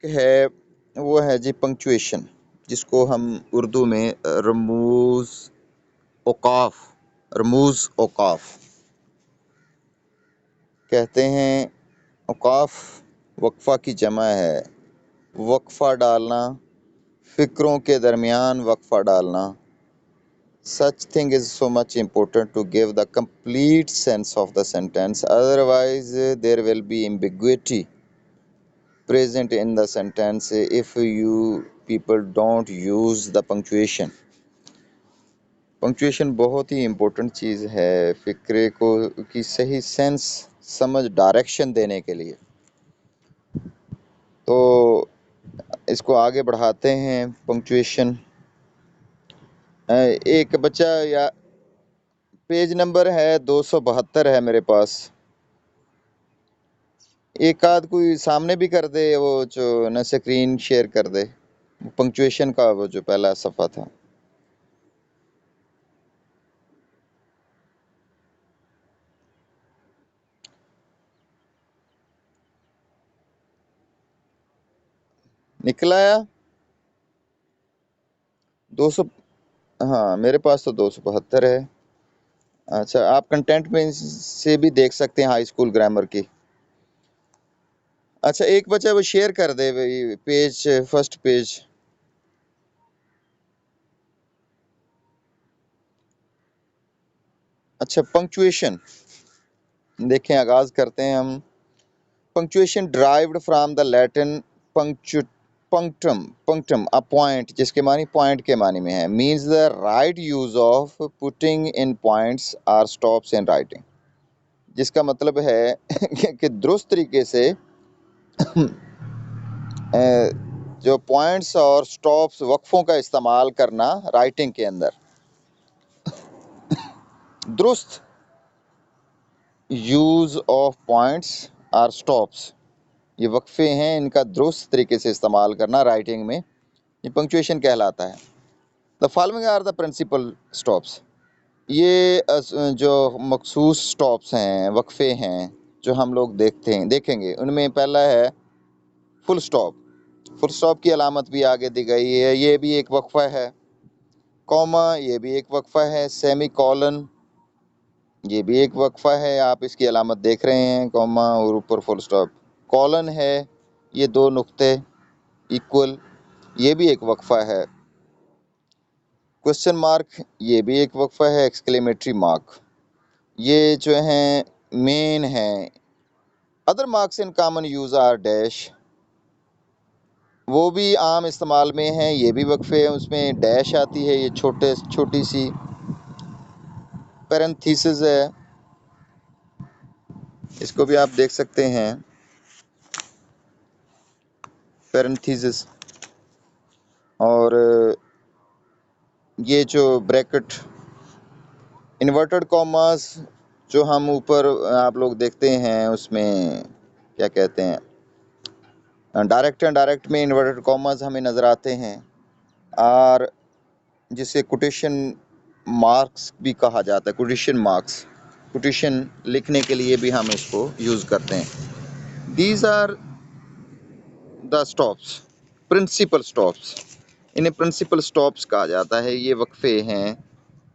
है वो है जी पंक्चुएशन, जिसको हम उर्दू में रमूज़ औक़ाफ़ कहते हैं। औक़ाफ़ वक़फ़ा की जमा है। वक़फ़ा डालना, फ़िक्रों के दरमियान वक़फ़ा डालना। Such thing is so much important to give the complete sense of the sentence, otherwise there will be ambiguity present in the sentence if you people don't use the punctuation. Punctuation बहुत ही important चीज़ है फ़िक्रे को की सही sense, समझ, direction देने के लिए। तो इसको आगे बढ़ाते हैं पंक्चुएशन। एक बच्चा या पेज नंबर है 272 है मेरे पास। एक आध कोई सामने भी कर दे, वो जो न स्क्रीन शेयर कर दे पंक्चुएशन का, वो जो पहला सफ़ा था। निकल आया 200। हाँ, मेरे पास तो 272 है। अच्छा, आप कंटेंट में से भी देख सकते हैं हाई स्कूल ग्रामर की। अच्छा, एक बच्चा वो शेयर कर दे पेज, फर्स्ट पेज। अच्छा, पंक्चुएशन देखें, आगाज करते हैं हम। Punctuation derived from the Latin punctum a point, जिसके मानी पॉइंट के मानी में है, means the right use of putting in points or stops in writing. जिसका मतलब है कि दुरुस्त तरीके से जो पॉइंट्स और स्टॉप्स, वक्फों का इस्तेमाल करना राइटिंग के अंदर। दुरुस्त use of points or stops, ये वक्फे हैं, इनका दुरुस्त तरीके से इस्तेमाल करना राइटिंग में, ये पंक्चुएशन कहलाता है। The following are the principal stops, ये जो मखसूस स्टॉप्स हैं, वक्फे हैं जो हम लोग देखेंगे, उनमें पहला है फुल स्टॉप। फुल स्टॉप की अलामत भी आगे दी गई है, ये भी एक वक्फा है। कॉमा, ये भी एक वक्फा है। सेमी कॉलन, ये भी एक वक्फा है, आप इसकी अलामत देख रहे हैं, कॉमा और ऊपर फुल स्टॉप। कॉलन है, ये दो नुक्ते इक्वल, ये भी एक वक्फा है। क्वेश्चन मार्क, ये भी एक वक्फा है। एक्सक्लेमेटरी मार्क, ये जो हैं मेन हैं। Other marks in common use are dash, वो भी आम इस्तेमाल में हैं, ये भी वक्फे हैं, उसमें डैश आती है, ये छोटी सी पैरेंथेसिस है, इसको भी आप देख सकते हैं, पैरेंथेसिस। और ये जो ब्रैकेट, इन्वर्टेड कॉमास जो हम ऊपर आप लोग देखते हैं, उसमें क्या कहते हैं, डायरेक्ट एंड डायरेक्ट में इन्वर्टेड कॉमास हमें नज़र आते हैं, और जिसे कोटेशन मार्क्स भी कहा जाता है। कोटेशन मार्क्स, कोटेशन लिखने के लिए भी हम इसको यूज़ करते हैं। These are the stops, principal stops, इन्हें प्रिंसिपल स्टॉप्स कहा जाता है। ये वक्फे हैं,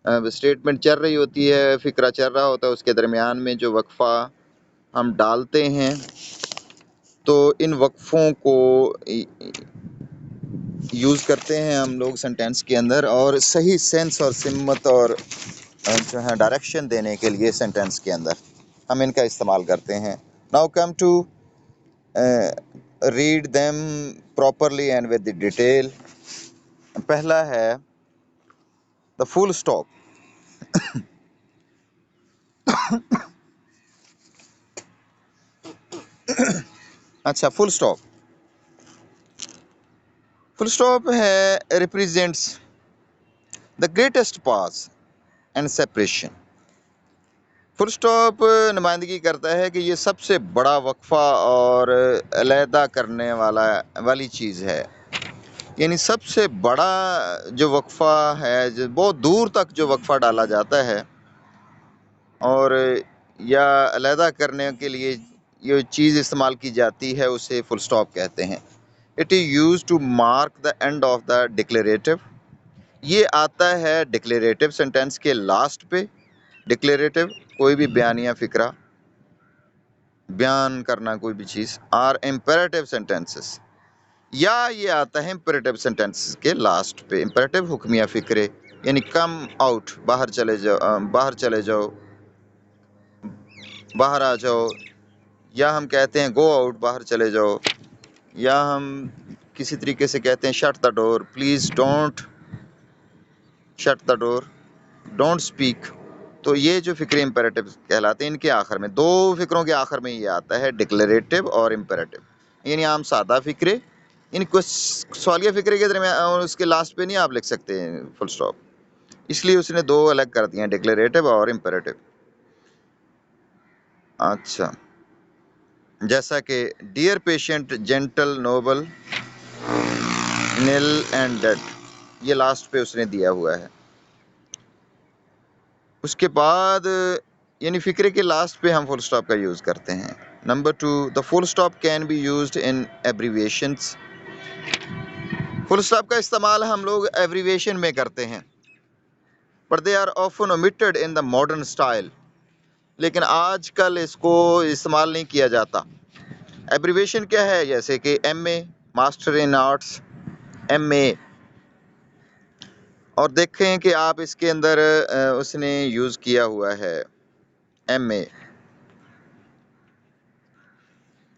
स्टेटमेंट चल रही होती है, फ़िक्रा चल रहा होता है, उसके दरमियान में जो वक्फ़ा हम डालते हैं, तो इन वक्फ़ों को यूज़ करते हैं हम लोग सेंटेंस के अंदर, और सही सेंस और सिमत और जो है डायरेक्शन देने के लिए सेंटेंस के अंदर हम इनका इस्तेमाल करते हैं। Now come to read them properly and with the detail. पहला है द फुल स्टॉप। अच्छा, फुल स्टॉप, फुल स्टॉप है represents the greatest pause and separation. Full stop नुमाइंदगी करता है कि ये सबसे बड़ा वक्फा और अलहदा करने वाली चीज़ है, यानी सबसे बड़ा जो वक्फा है, जो बहुत दूर तक जो वक्फा डाला जाता है और या अलहदा करने के लिए ये चीज़ इस्तेमाल की जाती है, उसे फुल स्टॉप कहते हैं। It is use to mark the end of the declarative. ये आता है डिक्लेरेटिव सेंटेंस के लास्ट पे। डिक्लेरेटिव कोई भी बयानिया फिक्रा, बयान करना कोई भी चीज़। आर इम्पेरेटिव सेंटेंसेस, या ये आता है इम्पेरेटिव सेंटेंसेस के लास्ट पे। इम्पेरेटिव हुक्मिया फिक्रे, यानी कम आउट, बाहर चले जाओ, बाहर चले जाओ, बाहर आ जाओ, या हम कहते हैं गो आउट, बाहर चले जाओ, या हम किसी तरीके से कहते हैं shut the door, please don't shut the door, don't speak. तो ये जो फिक्रे इम्पेरेटिव कहलाते हैं, इनके आखिर में, दो फिक्रों के आखिर में ये आता है डिक्लेरेटिव और इम्पेरेटिव। यानी आम सादा फिक्रे, इनको सवालिया फिक्रे के दरमियान उसके लास्ट पे नहीं आप लिख सकते फुल स्टॉप, इसलिए उसने दो अलग कर दिए हैं, डिक्लेरेटिव और इम्पेरेटिव। अच्छा, जैसा कि dear patient, gentle, noble, nil and dead, ये लास्ट पे उसने दिया हुआ है। उसके बाद यानी फिक्रे के लास्ट पे हम फुल स्टॉप का यूज़ करते हैं। Number 2, the full stop can be used in abbreviations. Full stop का इस्तेमाल हम लोग एब्रीविएशन में करते हैं, पर they are often omitted in the modern style, लेकिन आजकल इसको इस्तेमाल नहीं किया जाता। एब्रीविएशन क्या है? जैसे कि MA, master in arts, MA, और देखें कि आप इसके अंदर उसने यूज़ किया हुआ है MA,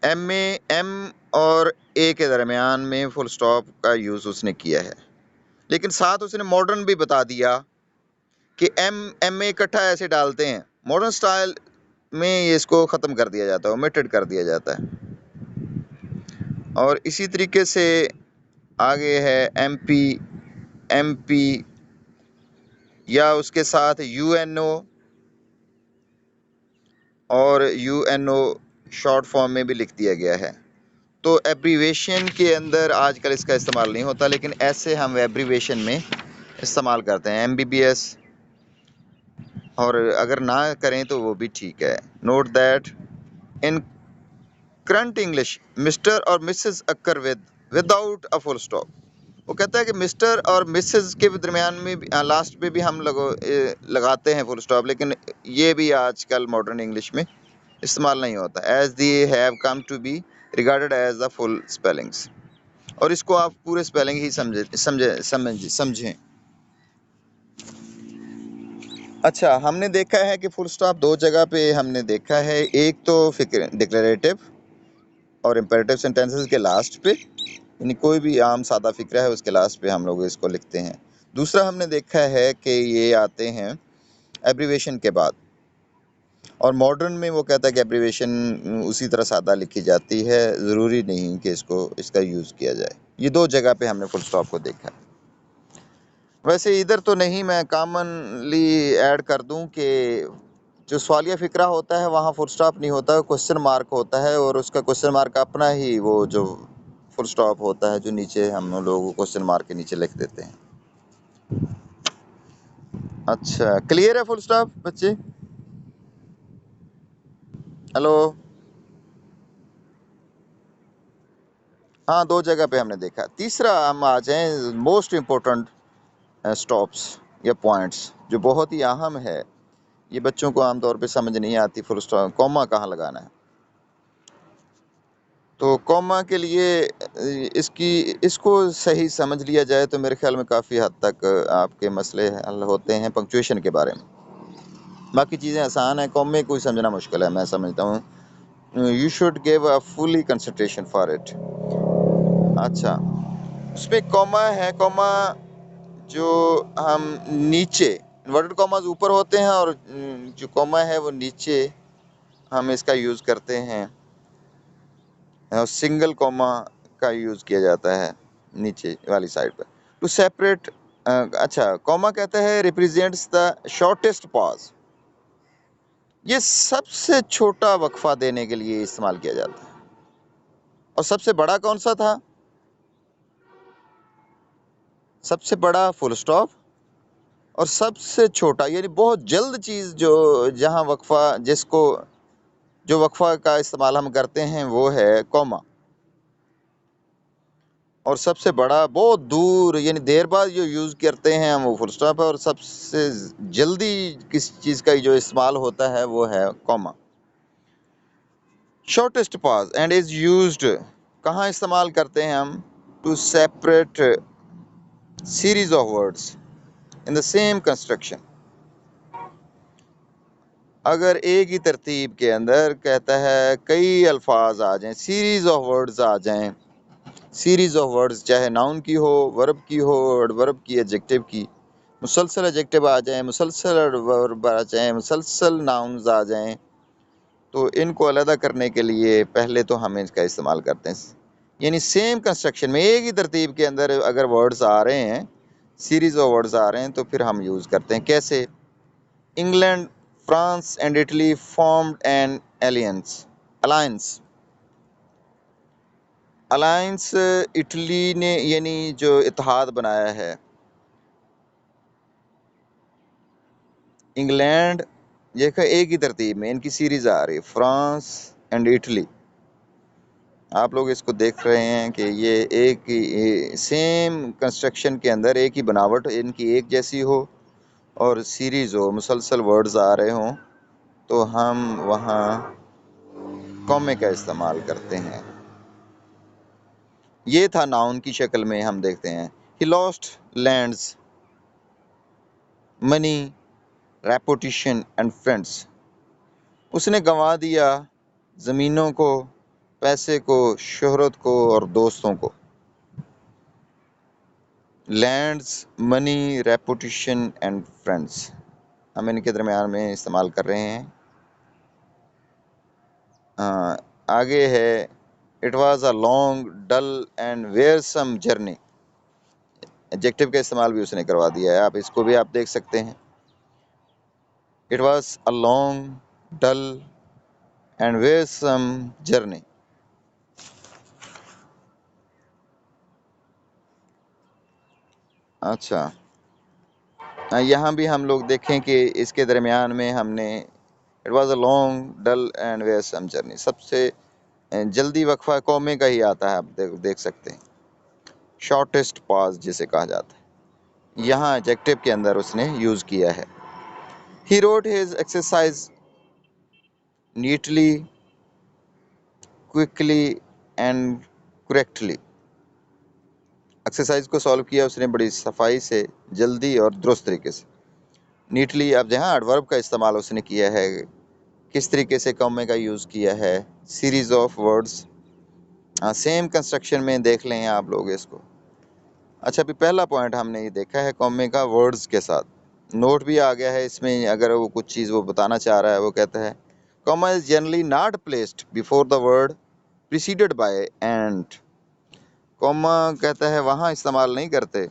M और A के दरमियान में फुल स्टॉप का यूज़ उसने किया है, लेकिन साथ उसने मॉडर्न भी बता दिया कि MA इकट्ठा ऐसे डालते हैं। मॉडर्न स्टाइल में ये इसको ख़त्म कर दिया जाता है, ओमिटेड कर दिया जाता है। और इसी तरीके से आगे है MP, या उसके साथ UNO, और UNO शॉर्ट फॉर्म में भी लिख दिया गया है। तो एब्रीवेशन के अंदर आजकल इसका इस्तेमाल नहीं होता, लेकिन ऐसे हम एब्रीवेशन में इस्तेमाल करते हैं, MBBS, और अगर ना करें तो वो भी ठीक है। Note that in current English Mister और मिसेस अक्कर विदाउट अ फुल स्टॉप। वो कहता है कि मिस्टर और मिसेस के दरमियान में भी, लास्ट पे भी हम लगाते हैं फुल स्टॉप, लेकिन ये भी आजकल मॉडर्न इंग्लिश में इस्तेमाल नहीं होता, as they have come to be regarded as the full spellings. और इसको आप पूरे स्पेलिंग ही समझें। अच्छा, हमने देखा है कि फुल स्टॉप दो जगह पे हमने देखा है, एक तो फिक्र डिक्लेरेटिव और इम्पेरेटिव सेंटेंसेस के लास्ट पे, यानी कोई भी आम सादा फिक्रा है उसके लास्ट पे हम लोग इसको लिखते हैं। दूसरा हमने देखा है कि ये आते हैं एब्रीवेशन के बाद, और मॉडर्न में वो कहता है कि एब्रीवेशन उसी तरह सादा लिखी जाती है, ज़रूरी नहीं कि इसका यूज़ किया जाए। ये दो जगह पे हमने फुल स्टॉप को देखा है। वैसे इधर तो नहीं, मैं कॉमनली ऐड कर दूं कि जो सवालिया फ़िक्रा होता है वहाँ फुल स्टॉप नहीं होता, क्वेश्चन मार्क होता है, और उसका क्वेश्चन मार्क अपना ही वो जो फुल स्टॉप होता है जो नीचे हम लोग क्वेश्चन मार्क के नीचे लिख देते हैं। अच्छा, क्लियर है फुल स्टॉप बच्चे? हेलो? हाँ, दो जगह पे हमने देखा। तीसरा हम आ जाएं मोस्ट इम्पोर्टेंट स्टॉप्स या पॉइंट्स, जो बहुत ही अहम है। ये बच्चों को आमतौर पे समझ नहीं आती, फुल स्टॉप कॉमा कहाँ लगाना है। तो कॉमा के लिए इसको सही समझ लिया जाए तो मेरे ख्याल में काफ़ी हद तक आपके मसले हल होते हैं पंक्चुएशन के बारे में। बाकी चीज़ें आसान हैं, कॉमे को समझना मुश्किल है, मैं समझता हूँ। You should give a fully concentration for it. अच्छा, उसमें कॉमा है, कॉमा जो हम नीचे, इन्वर्टेड कॉमास ऊपर होते हैं, और जो कॉमा है वो नीचे हम इसका यूज़ करते हैं, सिंगल कॉमा का यूज़ किया जाता है नीचे वाली साइड पर टू सेपरेट। अच्छा, कॉमा कहता है रिप्रेजेंट्स द शॉर्टेस्ट पॉज, ये सबसे छोटा वक्फा देने के लिए इस्तेमाल किया जाता है। और सबसे बड़ा कौन सा था? सबसे बड़ा फुल स्टॉप, और सबसे छोटा यानी बहुत जल्द चीज़ जो जहाँ वक्फा जो वक्फा का इस्तेमाल हम करते हैं वो है कॉमा। और सबसे बड़ा बहुत दूर यानी देर बाद जो यूज़ करते हैं हम वो फुल स्टॉप है, और सबसे जल्दी किस चीज़ का जो इस्तेमाल होता है वो है comma. Shortest pause and is used कहाँ इस्तेमाल करते हैं हम? To separate series of words in the same construction. अगर एक ही तरतीब के अंदर कहता है कई अल्फाज आ जाएं, सीरीज ऑफ वर्ड्स आ जाएं, सीरीज ऑफ वर्ड्स चाहे नाउन की हो, वर्ब की हो, एडवर्ब की, एडजेक्टिव की, मुसलसल एडजेक्टिव आ जाएं, मुसलसल एडवर्ब आ जाएं, मुसलसल नाउन्स आ जाएं, तो इनको अलग करने के लिए पहले तो हम इसका इस्तेमाल करते हैं। यानी सेम कंस्ट्रक्शन में एक ही तरतीब के अंदर अगर वर्ड्स आ रहे हैं, सीरीज ऑफ वर्ड्स आ रहे हैं, तो फिर हम यूज़ करते हैं। कैसे? England, France and Italy formed an alliance. Alliance Italy ने यानी जो इत्तेहाद बनाया है। इंग्लैंड ये एक ही तरतीब में इनकी सीरीज आ रही है, फ्रांस एंड इटली। आप लोग इसको देख रहे हैं कि ये एक ही सेम कंस्ट्रक्शन के अंदर एक ही बनावट इनकी एक जैसी हो और सीरीज हो, मुसलसल वर्ड्स आ रहे हों, तो हम वहाँ कॉमे का इस्तेमाल करते हैं। ये था नाउन की शक्ल में हम देखते हैं। He lost lands, money, reputation and friends. उसने गंवा दिया ज़मीनों को, पैसे को, शोहरत को और दोस्तों को। Lands, money, reputation and friends हम इनके दरमियान में इस्तेमाल कर रहे हैं। आगे है it was a long dull and wearisome journey. Adjective का इस्तेमाल भी उसने करवा दिया है, आप इसको भी आप देख सकते हैं। It was a long dull and wearisome journey. अच्छा, यहाँ भी हम लोग देखें कि इसके दरमियान में हमने it was a long dull and wearisome journey, सबसे जल्दी वक्फा कौमे का ही आता है, आप देख सकते हैं। शॉर्टेस्ट पॉज जिसे कहा जाता है, यहाँ एडजेक्टिव के अंदर उसने यूज़ किया है। He wrote his exercise neatly, quickly and correctly. Exercise को सॉल्व किया उसने बड़ी सफाई से, जल्दी और दुरुस्त तरीके से। नीटली, अब जहाँ एडवर्ब का इस्तेमाल उसने किया है, किस तरीके से कौमे का यूज़ किया है, series of words, same construction में देख लें आप लोग इसको। अच्छा, अभी पहला पॉइंट हमने ये देखा है कॉमे का वर्ड्स के साथ। नोट भी आ गया है इसमें, अगर वो कुछ चीज़ वो बताना चाह रहा है, वो कहता है comma is generally not placed before the word preceded by and. Comma कहता है वहाँ इस्तेमाल नहीं करते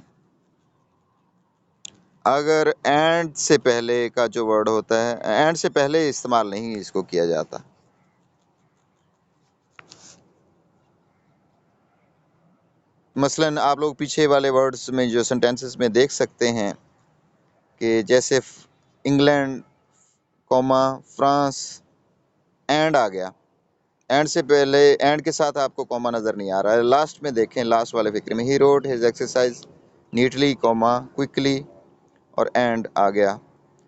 अगर एंड से पहले का जो वर्ड होता है, एंड से पहले इस्तेमाल नहीं इसको किया जाता। मसलन आप लोग पीछे वाले वर्ड्स में जो सेंटेंसेस में देख सकते हैं कि जैसे इंग्लैंड, कॉमा, फ्रांस, एंड आ गया। एंड से पहले, एंड के साथ आपको कॉमा नज़र नहीं आ रहा है। लास्ट में देखें, लास्ट वाले फिक्रे में, he wrote his exercise neatly, comma, quickly और एंड आ गया।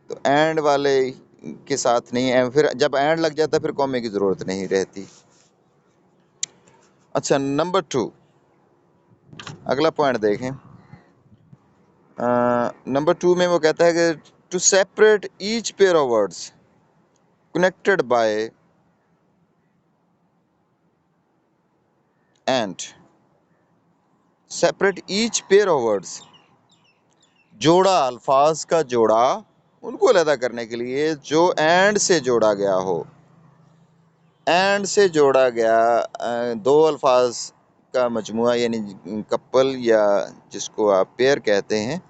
तो एंड वाले के साथ नहीं है, फिर जब एंड लग जाता है फिर कॉमे की ज़रूरत नहीं रहती। अच्छा, नंबर 2, अगला पॉइंट देखें। नंबर 2 में वो कहता है कि to separate each pair of words connected by and. Separate each pair of words, जोड़ा, अल्फाज का जोड़ा, उनको अलग करने के लिए जो एंड से जोड़ा गया हो। एंड से जोड़ा गया दो अल्फाज का मजमुआ यानी कपल या जिसको आप पेयर कहते हैं,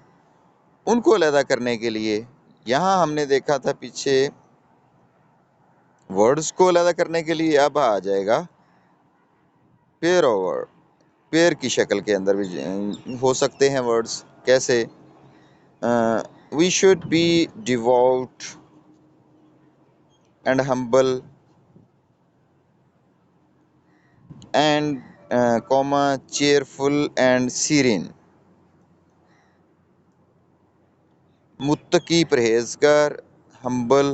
उनको अलग करने के लिए यहाँ हमने देखा था पीछे वर्ड्स को अलग करने के लिए, अब आ जाएगा पेयर ऑफ वर्ड। पेयर की शक्ल के अंदर भी हो सकते हैं वर्ड्स। कैसे? We should be devout and humble and comma cheerful and serene, मुत्तकी परहेजगार, हम्बल।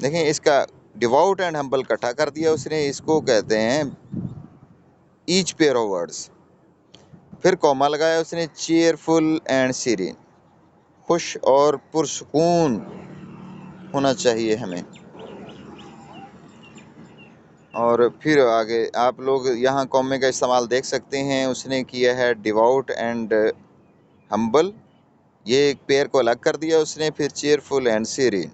देखें इसका डिवोट एंड हम्बल इकट्ठा कर दिया उसने, इसको कहते हैं ईच पेयर ऑफ वर्ड्स। फिर कॉमा लगाया उसने, चेयरफुल एंड सीरीन, खुश और पुरसुकून होना चाहिए हमें। और फिर आगे आप लोग यहाँ कॉमे का इस्तेमाल देख सकते हैं, उसने किया है डिवोट एंड हम्बल, ये एक पेयर को अलग कर दिया उसने। फिर चेयरफुल एंड सीरीन,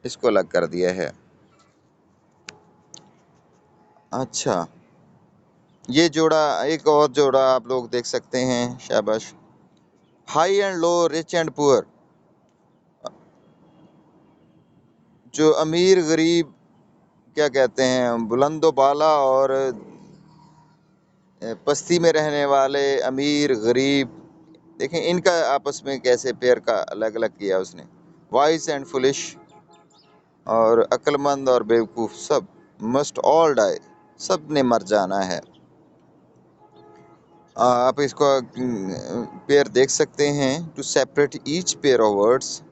इसको अलग कर दिया है। अच्छा, ये जोड़ा, एक और जोड़ा आप लोग देख सकते हैं, शाबाश। High and low, rich and poor, जो अमीर गरीब क्या कहते हैं, बुलंदो बाला और बस्ती में रहने वाले, अमीर गरीब। देखें इनका आपस में कैसे पेयर का अलग अलग किया उसने। वाइज एंड फुलिश, और अक्लमंद और बेवकूफ़, सब। मस्ट ऑल डाई, सब ने मर जाना है। आप इसको पेयर देख सकते हैं। To separate each pair of words,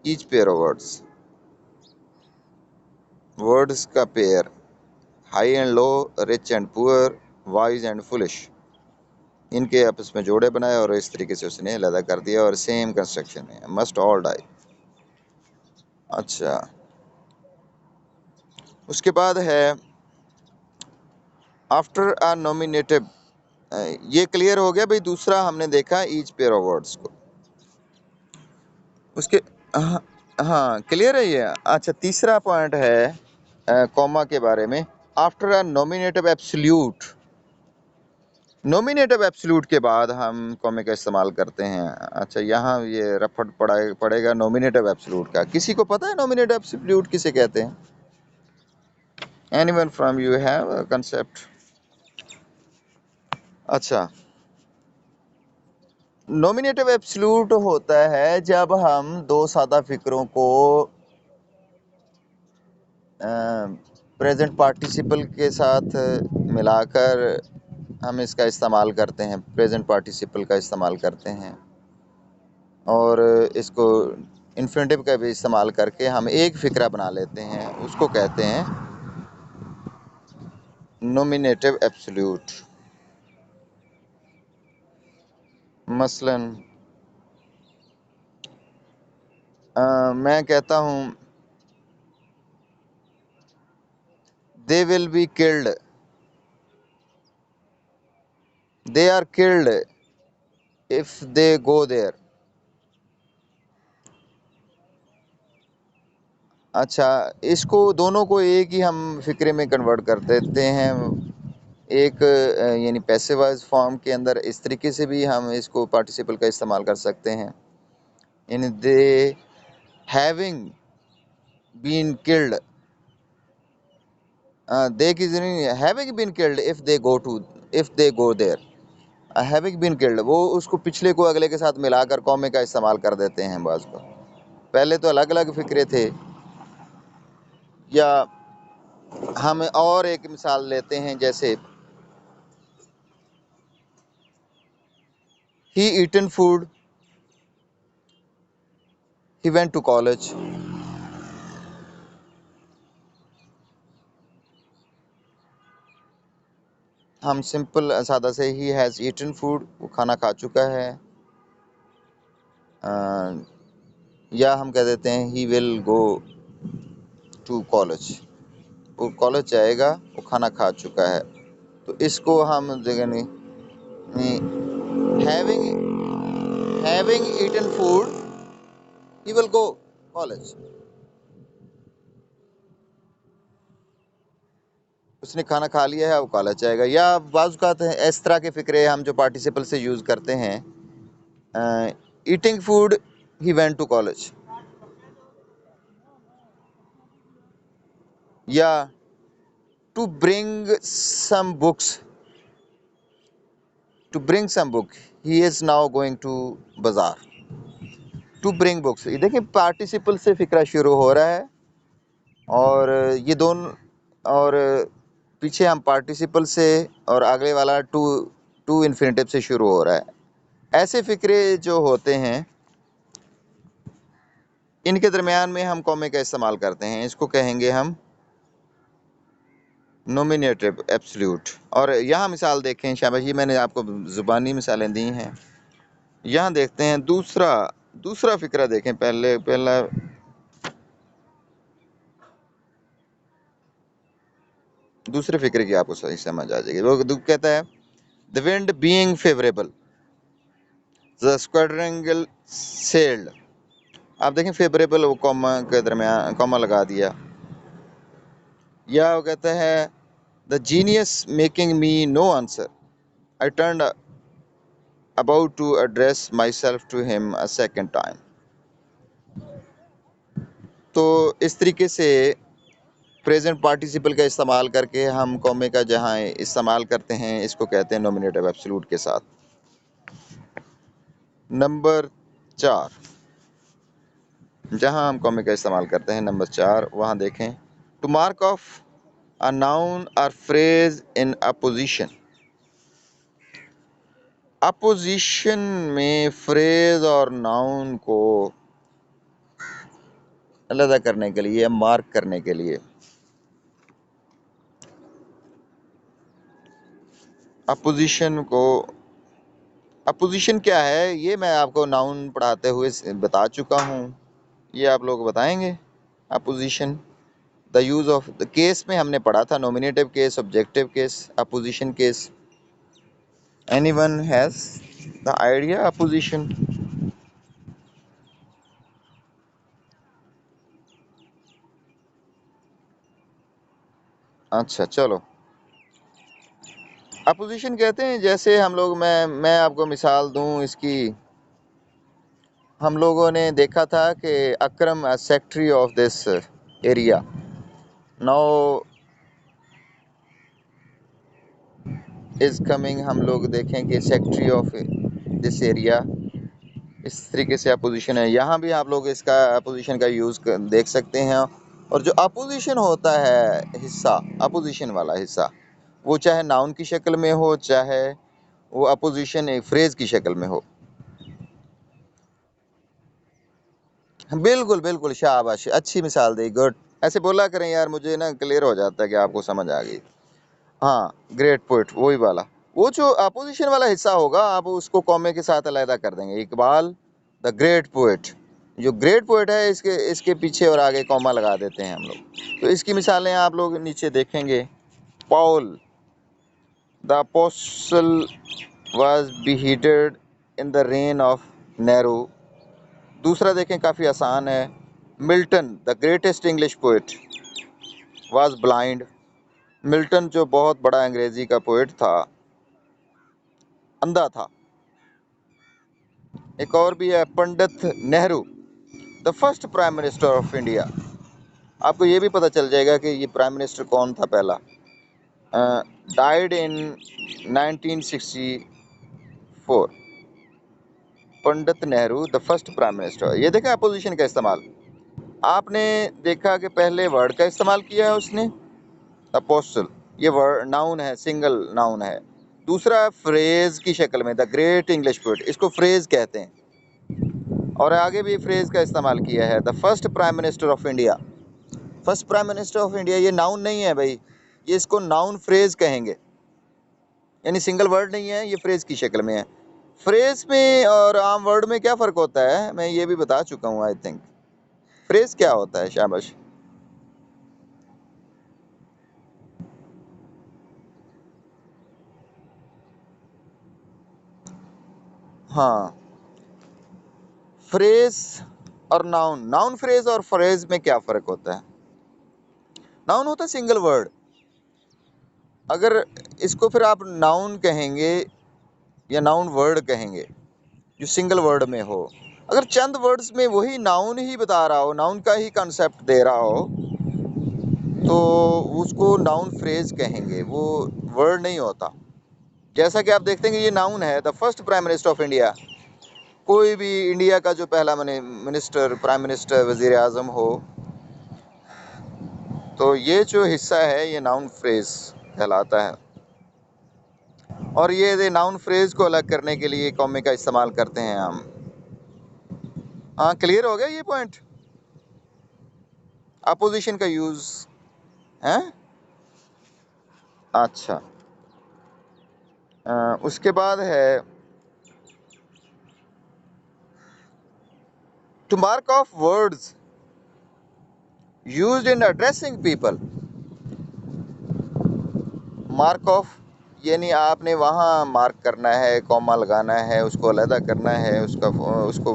each pair of words, words का pair, high and low, rich and poor, wise and foolish, इनके आपस में जोड़े बनाए और इस तरीके से उसने अलग कर दिया, और सेम कंस्ट्रक्शन में, मस्ट ऑल डाई। अच्छा, उसके बाद है आफ्टर अ नॉमिनेटिव। ये क्लियर हो गया भाई, दूसरा हमने देखा ईच पेयर ऑफ वर्ड्स को। उसके हाँ, हाँ क्लियर है ये। अच्छा, तीसरा पॉइंट है कॉमा के बारे में। After a nominative absolute, nominative absolute के बाद हम कॉमे का इस्तेमाल करते हैं। अच्छा, यहाँ ये रफट पड़ेगा नॉमिनेटिव एब्सोल्यूट का। किसी को पता है नॉमिनेटिव एब्सोल्यूट किसे कहते हैं? Anyone from you have a concept? अच्छा, नॉमिनेटिव एब्सोल्यूट होता है जब हम दो सादा फिक्रों को प्रेजेंट पार्टिसिपल के साथ मिलाकर हम इसका इस्तेमाल करते हैं, प्रेजेंट पार्टिसिपल का इस्तेमाल करते हैं, और इसको इन्फिनिटिव का भी इस्तेमाल करके हम एक फ़िक्रा बना लेते हैं, उसको कहते हैं नॉमिनेटिव एब्सोल्यूट। मसलन मैं कहता हूँ they will be killed, they are killed if they go there. अच्छा, इसको दोनों को एक ही हम फ़िक्रे में कन्वर्ट कर देते हैं, एक यानी पैसिव वॉइस फॉर्म के अंदर। इस तरीके से भी हम इसको पार्टिसिपल का इस्तेमाल कर सकते हैं, in they having been killed, they की जरिए having been killed if they go to, if they go there. Having been killed, वो उसको पिछले को अगले के साथ मिलाकर कॉमे का इस्तेमाल कर देते हैं बाज़ को। पहले तो अलग अलग फ़िक्रे थे। या हम और एक मिसाल लेते हैं, जैसे ही eaten food, he went to college. हम सिंपल सादा से ही हैज़ ईटन फूड, वो खाना खा चुका है। या हम कह देते हैं he will go to college, वो कॉलेज जाएगा, वो खाना खा चुका है। तो इसको हम देखेंगे having, having eaten food he will go college, उसने खाना खा लिया है, वो कॉलेज जाएगा। या बाज़ औक़ात इस तरह के फ़िक्रे हम जो पार्टिसिपल से यूज़ करते हैं, eating food he went to college, या to bring some books, to bring some book he is now going to bazaar. To bring books, ये देखिए पार्टिसिपल से फ़िक्रा शुरू हो रहा है, और ये दोनों, और पीछे हम पार्टिसिपल से और आगे वाला टू इन्फिनेटिव से शुरू हो रहा है। ऐसे फिक्रे जो होते हैं इनके दरमियान में हम कॉमे का इस्तेमाल करते हैं। इसको कहेंगे हम नोमिनेटिव एब्सोल्यूट। और यहाँ मिसाल देखें शाबाश, ये मैंने आपको ज़ुबानी मिसालें दी हैं। यहाँ देखते हैं दूसरा फिक्रा देखें। पहला दूसरे फिक्रे की आपको सही समझ आ जाएगी। वो कहता है the wind being favourable the squadron sailed. आप देखें फेवरेबल, वो कॉमा के दरमियान कॉमा लगा दिया। या वो कहता है the genius making me no answer I turn about to address myself to him a second time. तो इस तरीके से प्रेजेंट पार्टिसिपल का इस्तेमाल करके हम कॉमे का जहाँ इस्तेमाल करते हैं इसको कहते हैं नॉमिनेटिव एब्सोल्यूट के साथ। नंबर 4, जहाँ हम कॉमे का इस्तेमाल करते हैं नंबर 4, वहाँ देखें to mark of a noun और फ्रेज इन अपोजिशन। अपोजिशन में फ्रेज और नाउन को अलग करने के लिए, मार्क करने के लिए, अपोजिशन क्या है ये मैं आपको नाउन पढ़ाते हुए बता चुका हूँ। ये आप लोग बताएंगे। Opposition the use of the case में हमने पढ़ा था, nominative case, objective case, opposition case. Anyone has the idea opposition? अच्छा चलो, अपोजिशन कहते हैं जैसे हम लोग, मैं आपको मिसाल दूं इसकी। हम लोगों ने देखा था कि Akram secretary of this area, now is coming. हम लोग देखें कि सेक्रेटरी ऑफ दिस एरिया, इस तरीके से अपोजिशन है। यहाँ भी आप लोग इसका अपोजिशन का यूज़ देख सकते हैं। और जो अपोजिशन होता है हिस्सा, अपोजिशन वाला हिस्सा, वो चाहे नाउन की शक्ल में हो, चाहे वो अपोजिशन एक फ्रेज की शक्ल में हो। बिल्कुल बिल्कुल, शाबाश, अच्छी मिसाल दी, गुड। ऐसे बोला करें यार, मुझे ना क्लियर हो जाता है कि आपको समझ आ गई। हाँ, ग्रेट पोइट, वही वाला। वो जो अपोजिशन वाला हिस्सा होगा आप उसको कॉमे के साथ अलहदा कर देंगे। इकबाल द ग्रेट पोइट, जो ग्रेट पोइट है इसके इसके पीछे और आगे कॉमा लगा देते हैं हम लोग। तो इसकी मिसालें आप लोग नीचे देखेंगे। Paul the apostle was beheaded in the rain of narrow. दूसरा देखें, काफ़ी आसान है। Milton the greatest English poet was blind. Milton जो बहुत बड़ा अंग्रेजी का पोइट था, अंधा था। एक और भी है, Pandit Nehru the first prime minister of India. आपको ये भी पता चल जाएगा कि ये प्राइम मिनिस्टर कौन था पहला। Died in 1964। Pandit Nehru the first prime minister. ये देखा अपोजिशन का इस्तेमाल। आपने देखा कि पहले वर्ड का इस्तेमाल किया है उसने, अपोस्टल, ये वर्ड नाउन है, सिंगल नाउन है। दूसरा फ्रेज की शक्ल में, द ग्रेट इंग्लिश पोएट, इसको फ्रेज कहते हैं। और आगे भी फ्रेज का इस्तेमाल किया है, the first prime minister of India. First prime minister of India ये नाउन नहीं है भाई, ये इसको नाउन फ्रेज कहेंगे, यानी सिंगल वर्ड नहीं है, ये फ्रेज की शक्ल में है। फ्रेज में और आम वर्ड में क्या फ़र्क होता है मैं ये भी बता चुका हूँ आई थिंक। फ्रेज क्या होता है, शाबाश? हाँ, फ्रेज और नाउन, नाउन फ्रेज और फ्रेज में क्या फ़र्क होता है? नाउन होता है सिंगल वर्ड। अगर इसको फिर आप नाउन कहेंगे या नाउन वर्ड कहेंगे जो सिंगल वर्ड में हो। अगर चंद वर्ड्स में वही नाउन ही बता रहा हो, नाउन का ही कंसेप्ट दे रहा हो, तो उसको नाउन फ्रेज कहेंगे, वो वर्ड नहीं होता। जैसा कि आप देखते हैं कि ये नाउन है, the first prime minister of India. कोई भी इंडिया का जो पहला मिनिस्टर, प्राइम मिनिस्टर, वजीर आज़म हो, तो ये जो हिस्सा है ये नाउन फ्रेज कहलाता है। और ये नाउन फ्रेज को अलग करने के लिए कॉमे का इस्तेमाल करते हैं हम। हाँ, क्लियर हो गया ये पॉइंट। अपोजिशन का यूज है। अच्छा, उसके बाद है to mark off words used in addressing people. Mark off यानी आपने वहाँ मार्क करना है, कॉमा लगाना है, उसको अलहदा करना है, उसको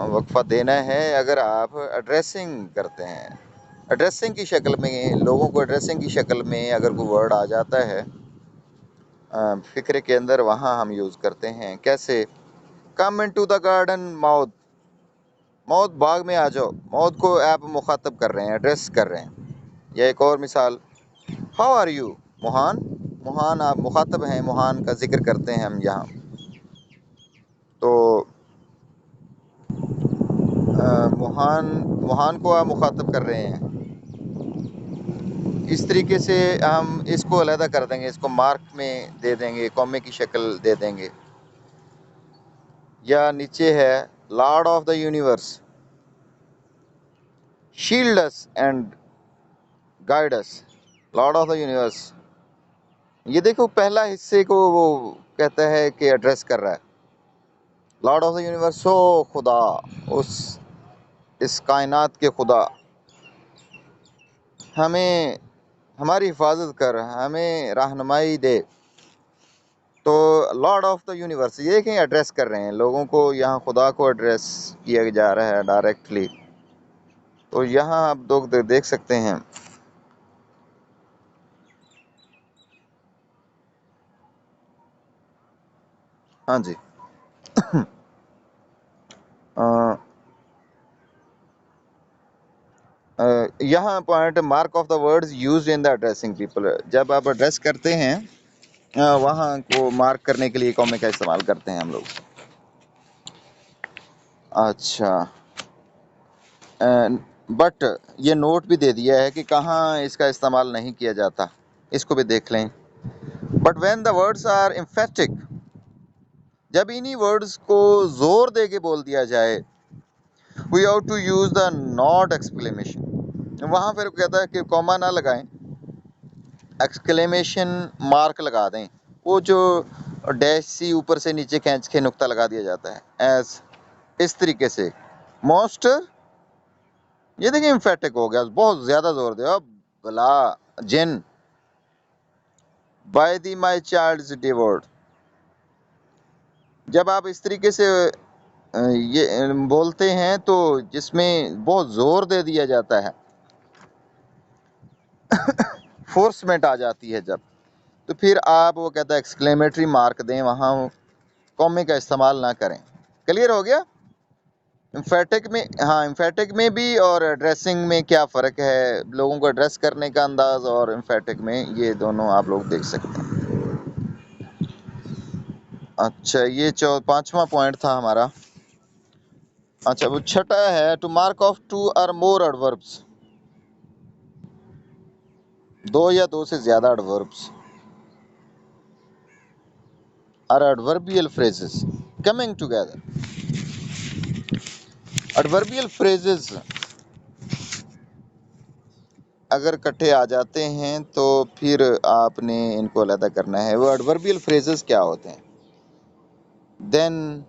वक्फा देना है अगर आप एड्रेसिंग करते हैं। एड्रेसिंग की शक्ल में, लोगों को एड्रेसिंग की शक्ल में अगर कोई वर्ड आ जाता है फ़िक्र के अंदर, वहाँ हम यूज़ करते हैं। कैसे? कम इनटू द गार्डन मौत, मौत बाग में आ जाओ। मौत को आप मुखातब कर रहे हैं, एड्रेस कर रहे हैं। या एक और मिसाल, हाउ आर यू मुहान। मुहान आप मुखातब हैं, मुहान का जिक्र करते हैं हम यहाँ। तो मुहान को आप मुखातब कर रहे हैं। इस तरीके से हम इसको अलहदा कर देंगे, इसको मार्क में दे देंगे, कॉमे की शक्ल दे देंगे। या नीचे है Lord of the universe, shield us and guide us. Lord of the universe, ये देखो पहला हिस्से को वो कहता है कि एड्रेस कर रहा है। लॉर्ड ऑफ द यूनिवर्स, हो खुदा, उस इस कायनात के खुदा, हमें हमारी हिफाजत कर, हमें रहनुमाई दे। तो लॉर्ड ऑफ द यूनिवर्स ये कहीं एड्रेस कर रहे हैं लोगों को, यहाँ खुदा को एड्रेस किया जा रहा है डायरेक्टली। तो यहाँ आप लोग देख सकते हैं। हाँ जी। यहाँ point mark of the words used in the addressing people. जब आप एड्रेस करते हैं वहाँ को मार्क करने के लिए कॉमे का इस्तेमाल करते हैं हम लोग। अच्छा, बट ये नोट भी दे दिया है कि कहाँ इसका इस्तेमाल नहीं किया जाता, इसको भी देख लें। But when the words are emphatic, जब इन्हीं वर्ड्स को जोर दे के बोल दिया जाए, we have to use the note exclamation. वहाँ फिर कहता है कि कॉमा ना लगाएं, एक्सक्लेमेशन मार्क लगा दें। वो जो डैश सी ऊपर से नीचे खींच के नुक्ता लगा दिया जाता है, एज इस तरीके से। मोस्ट, ये देखिए एम्फेटिक हो गया, बहुत ज़्यादा जोर दे। अब भला जिन, बाय दी माई चाइल्ड्स डिवोर्ड। जब आप इस तरीके से ये बोलते हैं तो जिसमें बहुत ज़ोर दे दिया जाता है, फोर्समेंट आ जाती है जब, तो फिर आप वो कहता है एक्सक्लेमेटरी मार्क दें, वहाँ कॉमे का इस्तेमाल ना करें। क्लियर हो गया? एम्फेटिक में, हाँ एम्फेटिक में भी और एड्रेसिंग में क्या फ़र्क है, लोगों को एड्रेस करने का अंदाज़ और एम्फेटिक में, ये दोनों आप लोग देख सकते हैं। अच्छा, ये पांचवा पॉइंट था हमारा। अच्छा, वो छठा है टू मार्क ऑफ टू और मोर एडवर्ब्स। दो या दो से ज़्यादा एडवर्ब्स और adverbial phrases coming together. Adverbial phrases अगर इकट्ठे आ जाते हैं तो फिर आपने इनको अलग करना है। वो एडवर्बियल फ्रेजेस क्या होते हैं? Then,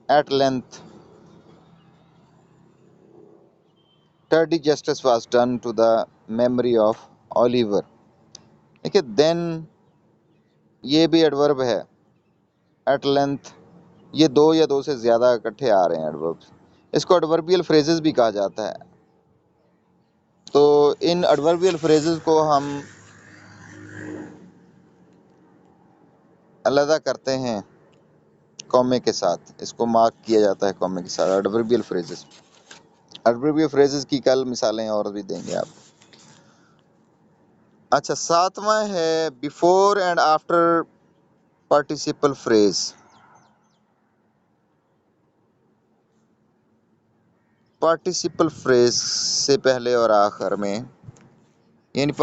at length, tardy justice was done to the memory of Oliver. देखिए, देन ये भी एडवर्ब है। एट लेंथ, ये दो या दो से ज़्यादा इकट्ठे आ रहे हैं एडवर्ब्स, इसको एडवर्बियल फ्रेजेस भी कहा जाता है। तो इन एडवर्बियल फ्रेजेस को हम अलग करते हैं कॉमे के साथ, इसको मार्क किया जाता है कॉमे के साथ। एडवर्बियल फ्रेजेस, एडवर्बियल फ्रेजेस की कल मिसालें और भी देंगे आप। अच्छा, सातवां है before and after participle phrase. Participle phrase से पहले और आखिर में यानी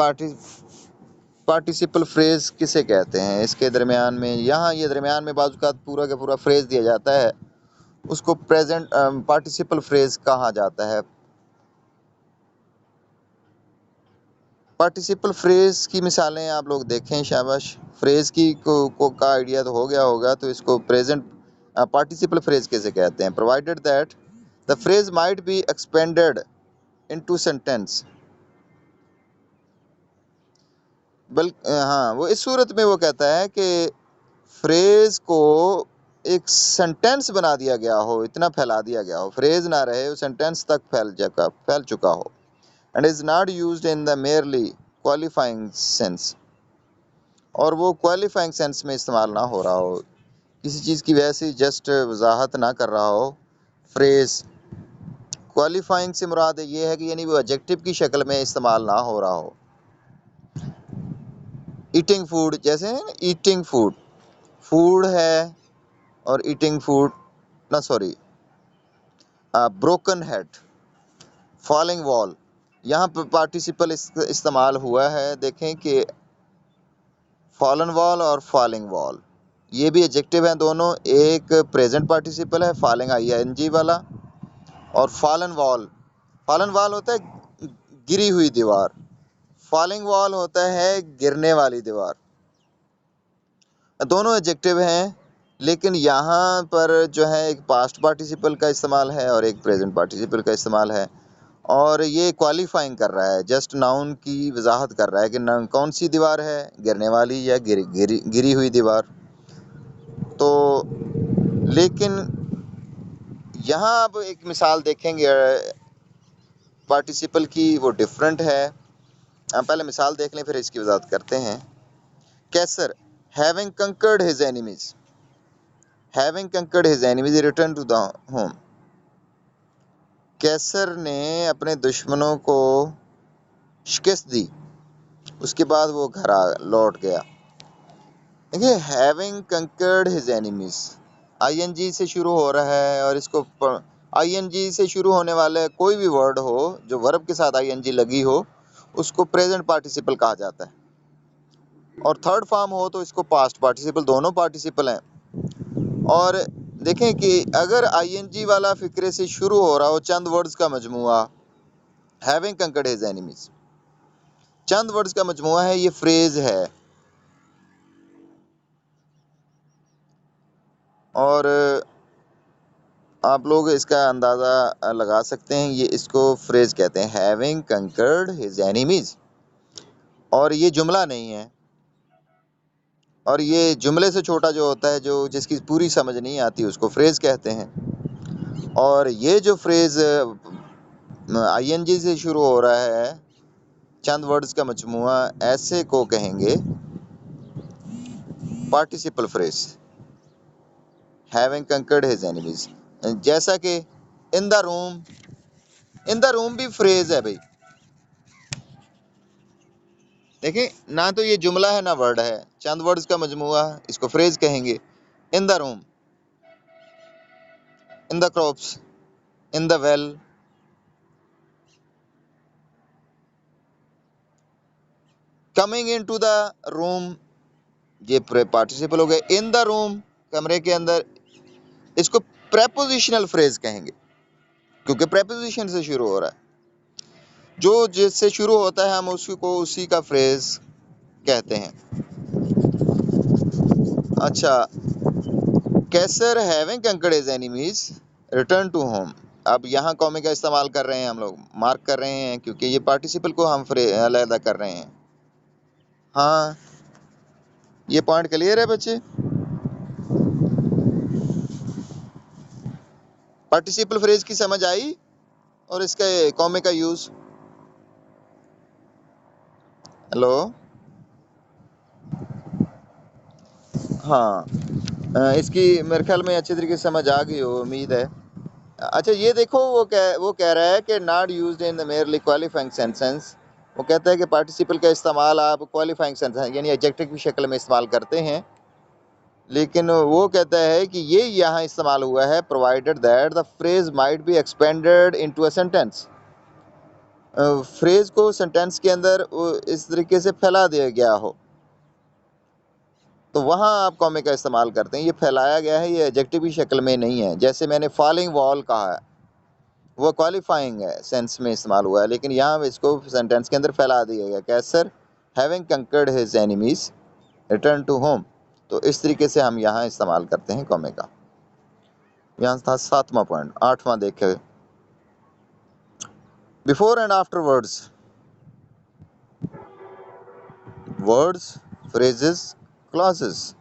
पार्टिसिपल फ्रेज किसे कहते हैं? इसके दरमियान में, यहाँ ये दरमियान में बाज़-औक़ात पूरा का पूरा फ्रेज दिया जाता है, उसको प्रेजेंट पार्टिसिपल फ्रेज कहा जाता है। पार्टिसिपल फ्रेज की मिसालें आप लोग देखें, शाबाश। फ्रेज की का आइडिया तो हो गया होगा, तो इसको प्रेजेंट पार्टिसिपल फ्रेज कैसे कहते हैं? Provided that the phrase might be expanded into sentence. हाँ, वो इस सूरत में वो कहता है कि फ्रेज को एक सेंटेंस बना दिया गया हो, इतना फैला दिया गया हो, फ्रेज ना रहे, वो सेंटेंस तक फैल चुका हो। And is not used in the merely qualifying sense, और वो क्वालिफाइंग सेंस में इस्तेमाल ना हो रहा हो, किसी चीज़ की वैसी जस्ट वजाहत ना कर रहा हो। फ्रेज क्वालिफाइंग से मुराद ये है कि यानी वो एडजेक्टिव की शक्ल में इस्तेमाल ना हो रहा हो। ईटिंग फूड, जैसे ईटिंग फूड, फूड है और ईटिंग फूड ना, sorry, broken head, falling wall, यहाँ पर पार्टिसिपल इस्तेमाल हुआ है। देखें कि फॉलन वॉल और फॉलिंग वॉल ये भी एडजेक्टिव हैं दोनों। एक प्रेजेंट पार्टिसिपल है फॉलिंग आईएनजी वाला, और फॉलन वॉल होता है गिरी हुई दीवार, फॉलिंग वॉल होता है गिरने वाली दीवार। दोनों एडजेक्टिव हैं, लेकिन यहाँ पर जो है एक पास्ट पार्टिसिपल का इस्तेमाल है और एक प्रेजेंट पार्टिसिपल का इस्तेमाल है, और ये क्वालिफाइंग कर रहा है, जस्ट नाउन की वजाहत कर रहा है कि कौन सी दीवार है, गिरने वाली या गिरी हुई दीवार। तो लेकिन यहाँ अब एक मिसाल देखेंगे पार्टिसिपल की, वो डिफरेंट है। हम पहले मिसाल देख लें, फिर इसकी वजाहत करते हैं। Caesar having conquered his enemies, having conquered his enemies return to the home. Caesar ने अपने दुश्मनों को शिकस्त दी, उसके बाद वो घर लौट गया। देखिए, having conquered his enemies ING से शुरू हो रहा है, और इसको आईएनजी से शुरू होने वाले कोई भी वर्ड हो जो वर्ब के साथ आईएनजी लगी हो, उसको प्रेजेंट पार्टिसिपल कहा जाता है, और थर्ड फॉर्म हो तो इसको पास्ट पार्टिसिपल, दोनों पार्टिसिपल हैं। और देखें कि अगर आईएनजी वाला फिक्रे से शुरू हो रहा हो, चंद वर्ड्स का मजमुआ, हैविंग कंकर्ड हिज एनिमीज चंद वर्ड्स का मजमुआ है, ये फ्रेज है। और आप लोग इसका अंदाज़ा लगा सकते हैं, ये इसको फ्रेज कहते हैं, हैविंग कंकर्ड हिज एनिमीज। और ये जुमला नहीं है, और ये जुमले से छोटा जो होता है, जो जिसकी पूरी समझ नहीं आती, उसको फ्रेज कहते हैं। और ये जो फ्रेज आईएनजी से शुरू हो रहा है, चंद वर्ड्स का मजमुआ, ऐसे को कहेंगे participle phrase, having conquered his enemies. जैसा कि इन द रूम भी फ्रेज है भाई। देखिए, ना तो ये जुमला है ना वर्ड है, चंद वर्ड्स का मजमुआ, इसको फ्रेज कहेंगे। In the room, in the crops, in the well, coming in to the room, ये पार्टिसिपल हो गए। इन द रूम, कमरे के अंदर, इसको प्रेपोजिशनल फ्रेज कहेंगे, क्योंकि प्रेपोजिशन से शुरू हो रहा है। जो जिससे शुरू होता है हम उसको उसी का फ्रेज कहते हैं। अच्छा, Caesar having conquered his enemies return to home. अब यहाँ कॉमे का इस्तेमाल कर रहे हैं हम लोग, मार्क कर रहे हैं, क्योंकि ये पार्टिसिपल को हम अलग कर रहे हैं। हाँ, ये पॉइंट क्लियर है बच्चे? पार्टिसिपल फ्रेज की समझ आई, और इसका कॉमे का यूज। हेलो, हाँ, इसकी मेरे ख्याल में अच्छे तरीके से समझ आ गई हो, उम्मीद है। अच्छा, ये देखो, वो कह रहा है कि not used in the merely qualifying sentence. वो कहता है कि पार्टिसिपल का इस्तेमाल आप क्वालिफाइंग सेंटेंस यानी एडजेक्टिव की शक्ल में इस्तेमाल करते हैं, लेकिन वो कहता है कि ये यहाँ इस्तेमाल हुआ है provided that the phrase might be expanded into a sentence. Phrase को सेंटेंस के अंदर इस तरीके से फैला दिया गया हो, तो वहाँ आप कॉमे का इस्तेमाल करते हैं। ये फैलाया गया है, ये एडजेक्टिव की शक्ल में नहीं है। जैसे मैंने फॉलिंग वॉल कहा है, वो क्वालिफाइंग है सेंस में इस्तेमाल हुआ है, लेकिन यहाँ इसको सेंटेंस के अंदर फैला दिया गया। Caesar having conquered his enemies return to home. तो इस तरीके से हम यहाँ इस्तेमाल करते हैं कॉमे का। यहाँ था 7वां पॉइंट। 8वां देखे, before and after words, words, phrases, clauses.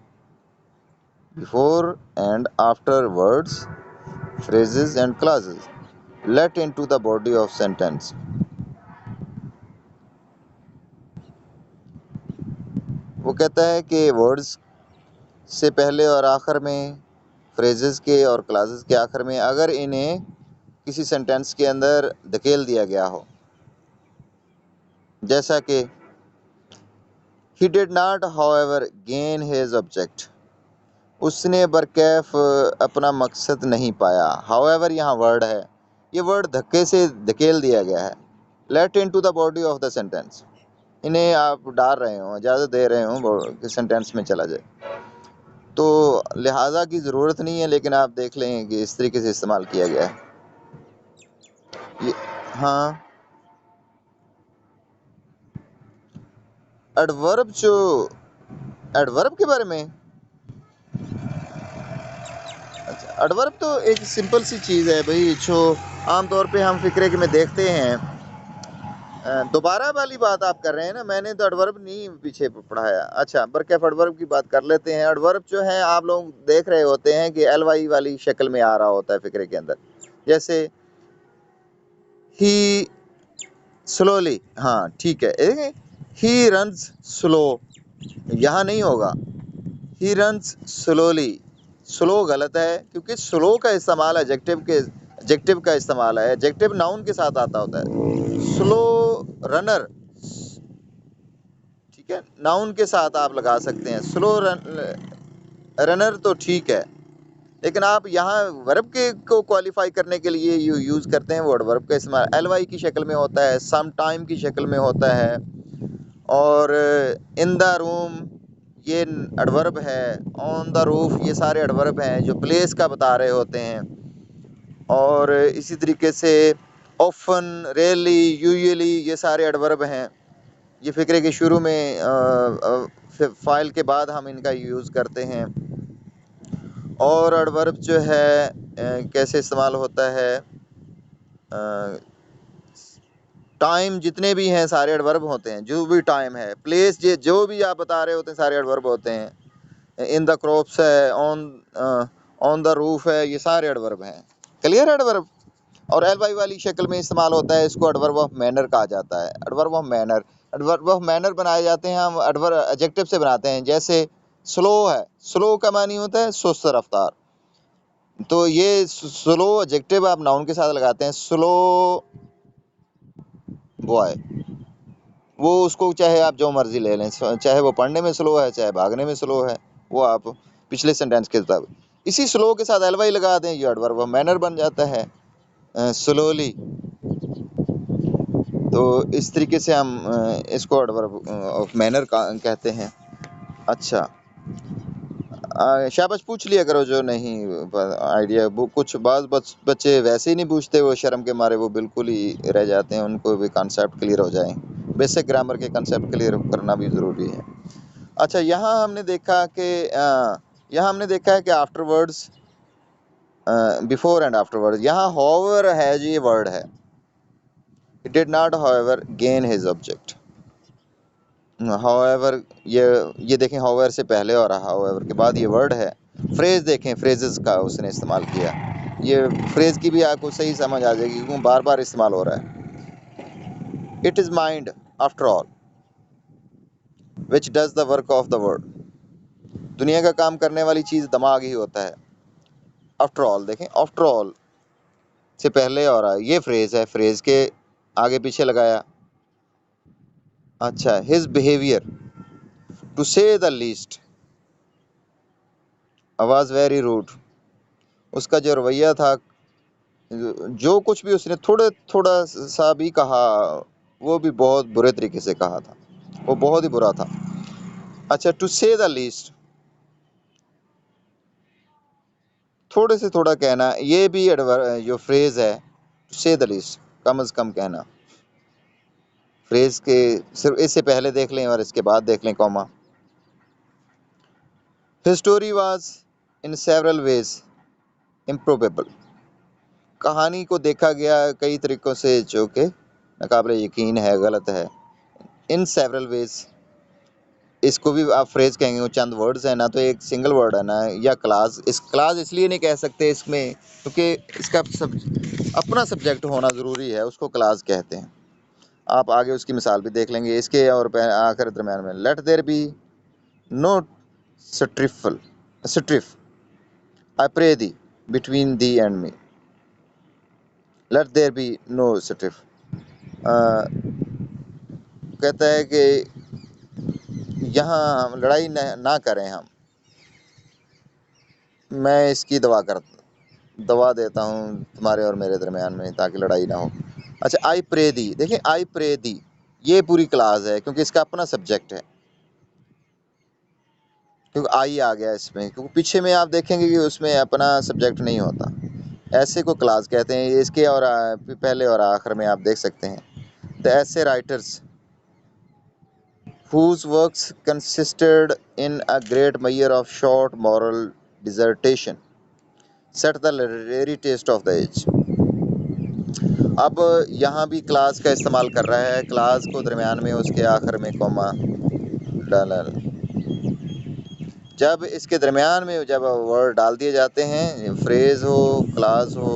Before and after words, phrases and clauses let into the body of sentence. वो कहता है कि वर्ड्स से पहले और आखिर में, फ्रेजेस के और क्लासेस के आखिर में, अगर इन्हें किसी सेंटेंस के अंदर धकेल दिया गया हो, जैसा कि he did not however gain his object, उसने बरकैफ अपना मकसद नहीं पाया। हाउएवर यहाँ वर्ड है, ये वर्ड धक्के से धकेल दिया गया है। Let into the body of the sentence, इन्हें आप डाल रहे हो, इजाज़त दे रहे हो कि सेंटेंस में चला जाए, तो लिहाजा की ज़रूरत नहीं है, लेकिन आप देख लें कि इस तरीके से इस्तेमाल किया गया है ये। हाँ, एडवर्ब, जो एडवर्ब के बारे में, अच्छा, एडवर्ब तो एक सिंपल सी चीज़ है भाई, जो आमतौर पे हम फिक्रे के में देखते हैं। दोबारा वाली बात आप कर रहे हैं ना, मैंने तो एडवर्ब नहीं पीछे पढ़ाया। अच्छा, बरकैफ एडवर्ब की बात कर लेते हैं। एडवर्ब जो है आप लोग देख रहे होते हैं कि एलवाई वाली शक्ल में आ रहा होता है फिक्रे के अंदर। जैसे ही स्लोली, हाँ ठीक है, ही रन्स स्लो, यहाँ नहीं होगा, ही रन्स स्लोली। स्लो गलत है, क्योंकि स्लो का इस्तेमाल एडजेक्टिव का इस्तेमाल है, एडजेक्टिव नाउन के साथ आता होता है। स्लो रनर, ठीक है, नाउन के साथ आप लगा सकते हैं। स्लो रनर तो ठीक है, लेकिन आप यहाँ वर्ब के को क्वालिफाई करने के लिए यूज़ करते हैं वर्ड। वर्ब का इस्तेमाल एलवाई की शक्ल में होता है, सम टाइम की शक्ल में होता है, और इन द रूम ये एडवर्ब है, ऑन द रूफ ये सारे एडवर्ब हैं जो प्लेस का बता रहे होते हैं। और इसी तरीके से ऑफन, रेयरली, यूजुअली ये सारे एडवर्ब हैं। ये फिक्रे के शुरू में फाइल के बाद हम इनका यूज़ करते हैं। और एडवर्ब जो है कैसे इस्तेमाल होता है, टाइम जितने भी हैं सारे एडवर्ब होते हैं, जो भी टाइम है, प्लेस जो भी आप बता रहे होते हैं सारे एडवर्ब होते हैं। इन द क्रॉप्स है, ऑन द रूफ है, ये सारे एडवर्ब हैं। Clear adverb. और एल वाई वाली शक्ल में इस्तेमाल होता है, इसको एडवर्ब ऑफ मैनर कहा जाता है। Adverb of manner, adverb of manner बनाए जाते हैं हम एडवर्ब एडजेक्टिव से बनाते हैं। जैसे स्लो है, स्लो का मानी होता है सुस्त रफ्तार, तो ये स्लो एडजेक्टिव आप नाउन के साथ लगाते हैं। स्लो बॉय, वो उसको चाहे आप जो मर्जी ले लें, चाहे वो पढ़ने में स्लो है, चाहे भागने में स्लो है, वो आप पिछले सेंटेंस के मुताबिक इसी स्लो के साथ एलवाई लगा दें, ये एडवर्ब ऑफ मैनर बन जाता है, स्लोली। तो इस तरीके से हम इसको एडवर्ब ऑफ मैनर कहते हैं। अच्छा, शाबाश, पूछ लिया करो जो नहीं आइडिया। वो कुछ बात बच्चे वैसे ही नहीं पूछते, वो शर्म के मारे वो बिल्कुल ही रह जाते हैं, उनको भी कॉन्सेप्ट क्लियर हो जाए। बेसिक ग्रामर के कॉन्सेप्ट क्लियर करना भी ज़रूरी है। अच्छा, यहाँ हमने देखा है कि after words, before and after words, यहाँ हाउएवर है जी, ये वर्ड है। It did not however gain his object. However, ये देखें, हाउएवर से पहले और हाउएवर के बाद ये वर्ड है। फ्रेज देखें, फ्रेजेस का उसने इस्तेमाल किया। ये फ्रेज की भी आपको सही समझ आ जाएगी, क्योंकि बार बार इस्तेमाल हो रहा है। It is mind after all which does the work of the word, दुनिया का काम करने वाली चीज़ दिमाग ही होता है। आफ्टर ऑल देखें, आफ्टर ऑल से पहले और ये फ्रेज है, फ्रेज के आगे पीछे लगाया। अच्छा, his behaviour to say the least was very rude, उसका जो रवैया था जो कुछ भी उसने थोड़ा सा भी कहा, वो भी बहुत बुरे तरीके से कहा था, वो बहुत ही बुरा था। अच्छा, टू से द लीस्ट, थोड़े से थोड़ा कहना, ये भी जो फ्रेज है टू से द लीस्ट, कम से कम कहना। फ्रेज के सिर्फ इससे पहले देख लें और इसके बाद देख लें comma. His story was in several veg improbable, कहानी को देखा गया कई तरीकों से जो कि नाकाबिले यकीन है, गलत है। इन सेवरल वेज, इसको भी आप फ्रेज कहेंगे, वो चंद वर्ड्स हैं ना, तो एक सिंगल वर्ड है ना, या क्लास। इस क्लास इसलिए नहीं कह सकते इसमें क्योंकि इसका अपना सब्जेक्ट होना ज़रूरी है, उसको क्लास कहते हैं। आप आगे उसकी मिसाल भी देख लेंगे। इसके और आखिर दरम्यान में, let there be no strife I pray thee between thee and me, let there be no strife. कहता है कि यहाँ हम लड़ाई ना करें हम, मैं इसकी दवा देता हूँ तुम्हारे और मेरे दरमियान में, ताकि लड़ाई ना हो। अच्छा, आई प्रे दी, देखिए आई प्रे दी ये पूरी क्लास है क्योंकि इसका अपना सब्जेक्ट है, क्योंकि आई आ गया इसमें, क्योंकि पीछे में आप देखेंगे कि उसमें अपना सब्जेक्ट नहीं होता, ऐसे को क्लास कहते हैं। इसके और पहले और आखिर में आप देख सकते हैं, द ऐसे writers whose works consisted in a great measure of short moral dissertation set the literary taste of the age। अब यहाँ भी क्लास का इस्तेमाल कर रहा है, क्लास को दरमियान में उसके आखिर में कॉमा डाला। जब इसके दरमियान में जब वर्ड डाल दिए जाते हैं, फ्रेज हो, क्लास हो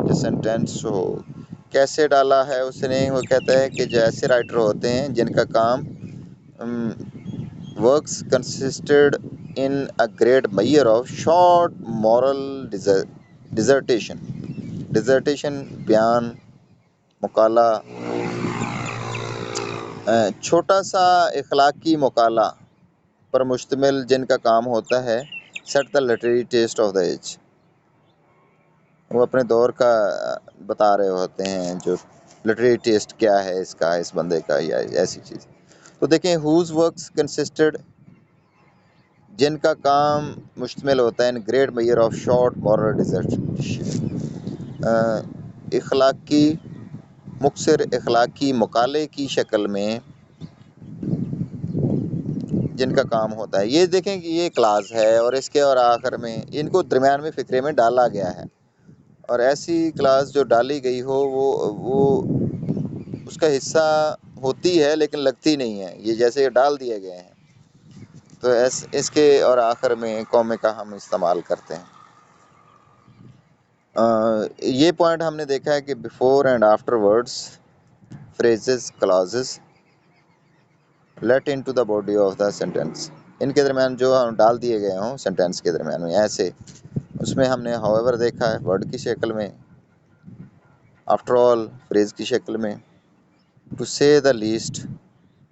या सेंटेंस हो, कैसे डाला है उसने, वो कहता है कि जैसे राइटर होते हैं जिनका काम works consisted in a great measure of short moral dissertation, बयान, मुकाला, छोटा सा इखलाकी मुकाला पर मुश्तमिल, जिनका काम होता है set the literary taste of the age. वो अपने दौर का बता रहे होते हैं, जो लिटरेरी टेस्ट क्या है इसका, इस बंदे का, या ऐसी चीज़। तो देखें, हुज वर्क्स कंसिस्टेड, जिनका काम मुश्तमिल होता है in great measure of short moral dissertation, इखलाकी मुख्तसर इखलाकी मुकाले की शक्ल में, जिनका काम होता है। ये देखें कि ये क्लास है और इसके और आखिर में इनको दरमियान में फ़िक्रे में डाला गया है, और ऐसी क्लास जो डाली गई हो वो उसका हिस्सा होती है लेकिन लगती नहीं है, ये जैसे डाल दिए गए हैं। तो इसके और आखिर में कॉमे का हम इस्तेमाल करते हैं। ये पॉइंट हमने देखा है कि before and after words, phrases, clauses let into the body of the sentence, इनके दरमियान जो हम डाल दिए गए हों सेंटेंस के दरमियान में, ऐसे उसमें हमने हाउएवर देखा है वर्ड की शक्ल में, आफ्टर ऑल फ्रेज की शक्ल में, to say the least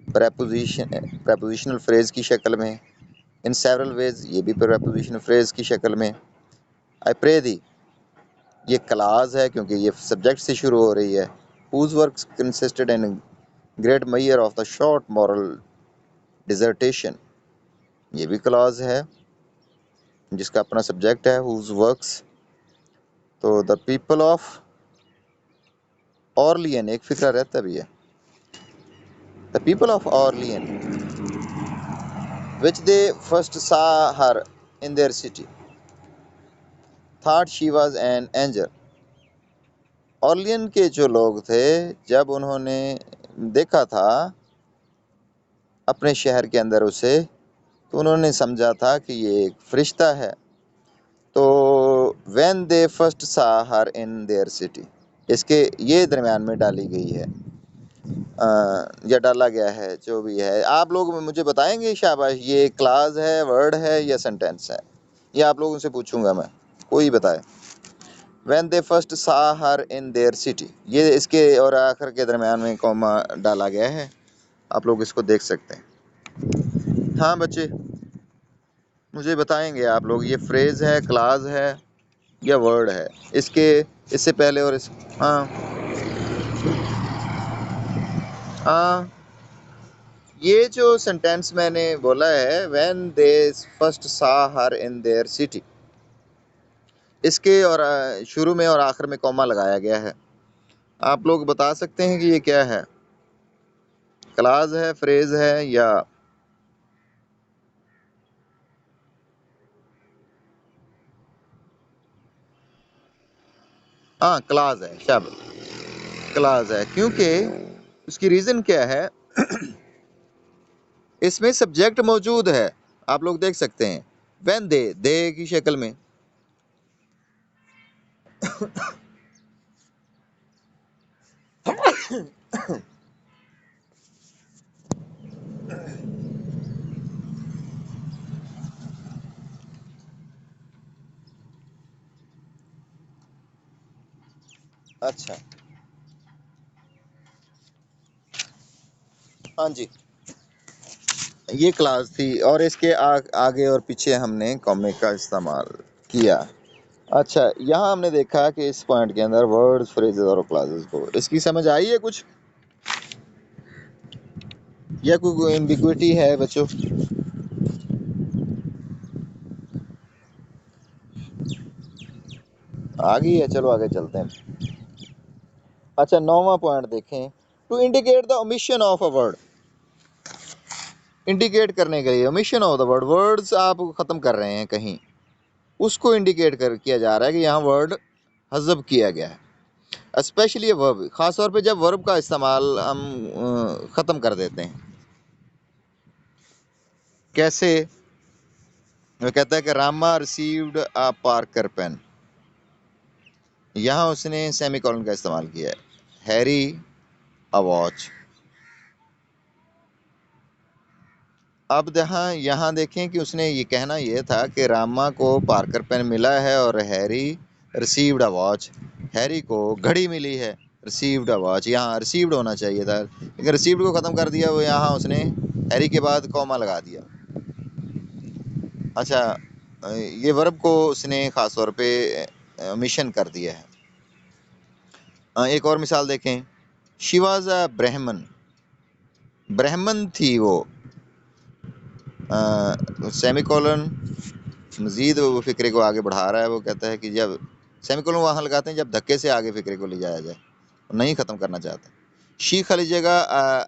prepositional phrase की शक्ल में, इन सेवरल वेज ये भी प्रेपोजिशनल फ्रेज की शक्ल में, आई प्रे दी ये क्लास है क्योंकि ये सब्जेक्ट से शुरू हो रही है, whose works consisted in great measure of the short moral dissertation ये भी क्लास है जिसका अपना सब्जेक्ट है, whose works। तो द पीपल ऑफ ऑर्लियन, एक फिक्रा रहता भी है, the people of Orleans which they first saw her in their city thought she was an angel। Orleans के जो लोग थे, जब उन्होंने देखा था अपने शहर के अंदर उसे, तो उन्होंने समझा था कि ये एक फरिश्ता है। तो when they first saw her in their city, इसके ये दरमियान में डाली गई है, या डाला गया है, जो भी है। आप लोग मुझे बताएंगे शाबाश, ये क्लास है, वर्ड है या सेंटेंस है? ये आप लोगों से पूछूंगा मैं, कोई बताए। when they first saw her in their city, ये इसके और आखिर के दरमियान में कॉमा डाला गया है, आप लोग इसको देख सकते हैं। हाँ बच्चे, मुझे बताएंगे आप लोग, ये फ्रेज है, क्लास है या वर्ड है। इसके इससे पहले और इस हाँ हाँ, ये जो सेंटेंस मैंने बोला है, व्हेन दे फर्स्ट सा हर इन देयर सिटी, इसके और शुरू में और आखिर में कॉमा लगाया गया है। आप लोग बता सकते हैं कि ये क्या है? क्लाज है, फ्रेज है, या हाँ क्लाज है। शाबाश, क्लाज है, क्योंकि उसकी रीजन क्या है? इसमें सब्जेक्ट मौजूद है, आप लोग देख सकते हैं, व्हेन दे की शक्ल में। अच्छा, हाँ जी, ये क्लास थी और इसके आगे और पीछे हमने कॉमे का इस्तेमाल किया। अच्छा, यहाँ हमने देखा कि इस पॉइंट के अंदर वर्ड्स, फ्रेजेस और क्लासेस को, इसकी समझ आई है कुछ, या कोई एम्बिग्विटी है बच्चों? आ गई है, चलो आगे चलते हैं। अच्छा, 9वां पॉइंट देखें, to indicate the omission of a word. Indicate करने के लिए omission of the word, words आप खत्म कर रहे हैं कहीं, उसको इंडिकेट कर किया जा रहा है कि यहाँ वर्ड हज़फ किया गया है। स्पेशली वर्ब, खास तौर पे जब वर्ब का इस्तेमाल हम ख़त्म कर देते हैं। कैसे? वो कहता है कि Rama received a Parker pen, यहाँ उसने सेमीकोलन का इस्तेमाल किया है। Harry a watch. अब यहाँ देखें कि उसने ये कहना ये था कि रामा को पार्कर पेन मिला है और Harry received a watch, Harry को घड़ी मिली है। रिसीव्ड अ वॉच, यहाँ रिसीव्ड होना चाहिए था, लेकिन रिसीव्ड को ख़त्म कर दिया, वो यहाँ उसने हैरी के बाद कॉमा लगा दिया। अच्छा, ये वर्ब को उसने ख़ास तौर पे मिशन कर दिया है। एक और मिसाल देखें, शी वॉज अ ब्राह्मण, ब्राह्मण थी वो। सेमीकोलन मज़ीद वो फ़िक्रे को आगे बढ़ा रहा है। वो कहता है कि जब सेमीकोलन वहाँ लगाते हैं जब धक्के से आगे फ़िक्रे को ले जाया जाए, नहीं ख़त्म करना चाहता। शी खाली जगह